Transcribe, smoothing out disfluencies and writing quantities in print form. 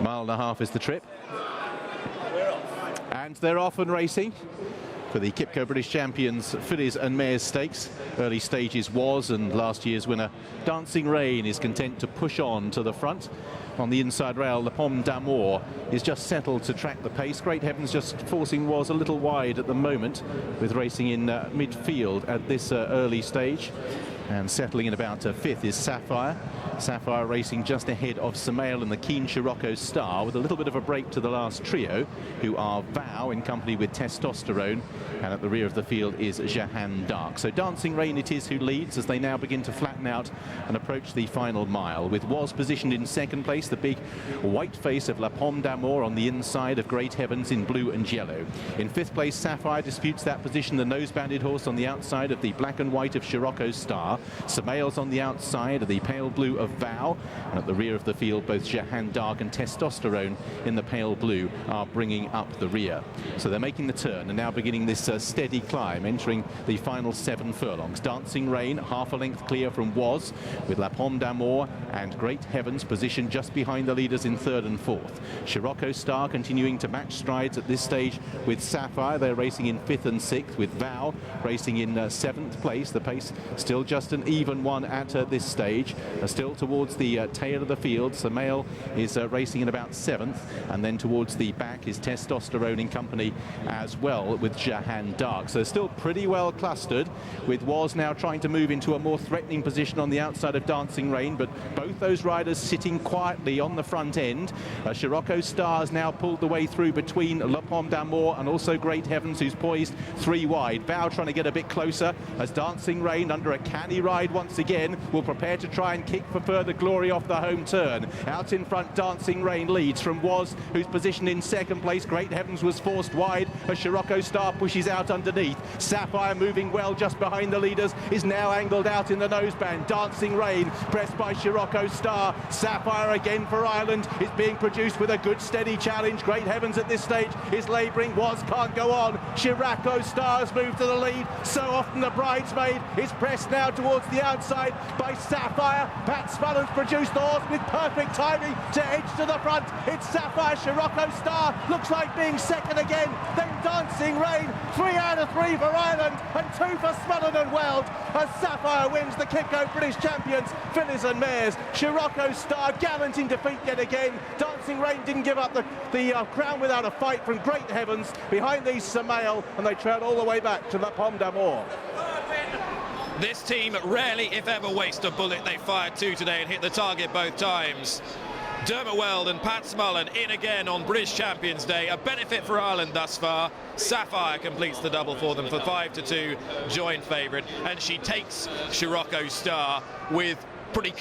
Mile and a half is the trip. And they're off and racing for the Qipco British Champions Fillies and Mares Stakes. Early stages was, and last year's winner Dancing Rain is content to push on to the front. On the inside rail, La Pomme d'Amour is just settled to track the pace. Great Heavens just forcing was a little wide at the moment, with racing in midfield at this early stage. And settling in about fifth is Sapphire. Sapphire racing just ahead of Samael and the keen Qipco Star, with a little bit of a break to the last trio, who are Vow in company with Testosterone, and at the rear of the field is Jeanne d'Arc. So Dancing Rain it is who leads as they now begin to flatten out and approach the final mile, with Was positioned in second place, the big white face of La Pomme d'Amour on the inside of Great Heavens in blue and yellow. In fifth place, Sapphire disputes that position, the nose-banded horse on the outside of the black and white of Qipco Star. Samael's on the outside of the pale blue of Vow, and at the rear of the field both Jeanne d'Arc and Testosterone in the pale blue are bringing up the rear. So they're making the turn and now beginning this steady climb, entering the final 7 furlongs. Dancing Rain half a length clear from Was, with La Pomme d'Amour and Great Heavens positioned just behind the leaders in third and fourth. Qipco Star continuing to match strides at this stage with Sapphire. They're racing in fifth and sixth, with Vow racing in seventh place. The pace still just an even one at this stage. Still towards the tail of the field, Samael is racing in about seventh, and then towards the back is Testosterone in company as well with Jeanne d'Arc. So still pretty well clustered, with Was now trying to move into a more threatening position on the outside of Dancing Rain, but both those riders sitting quietly on the front end. Qipco Star's now pulled the way through between La Pomme d'Amour and also Great Heavens, who's poised 3 wide. Vow trying to get a bit closer as Dancing Rain, under a canny ride once again, will prepare to try and kick for further glory off the home turn. Out in front, Dancing Rain leads from Was, who's positioned in second place. Great Heavens was forced wide as Qipco Star pushes out underneath. Sapphire moving well just behind the leaders, is now angled out in the noseband. Dancing Rain pressed by Qipco Star. Sapphire again for Ireland is being produced with a good steady challenge. Great Heavens at this stage is labouring. Was can't go on. Qipco Star has moved to the lead. So often the bridesmaid is pressed now towards the outside by Sapphire. Pat Smullen's produced the horse with perfect timing to edge to the front. It's Sapphire. Qipco Star looks like being second again. Then Dancing Rain. 3 out of 3 for Ireland and 2 for Smullen and Weld, as Sapphire wins the Qipco British Champions Fillies and Mares. Qipco Star gallant in defeat yet again. Dancing Rain didn't give up the crown without a fight from Great Heavens. Behind these Samael, and they trailed all the way back to La Pomme d'Amour. This team rarely, if ever, waste a bullet. They fired 2 today and hit the target both times. Dermot Weld and Pat Smullen in again on British Champions Day. A benefit for Ireland thus far. Sapphire completes the double for them for 5-2, joint favourite, and she takes Qipco Star with pretty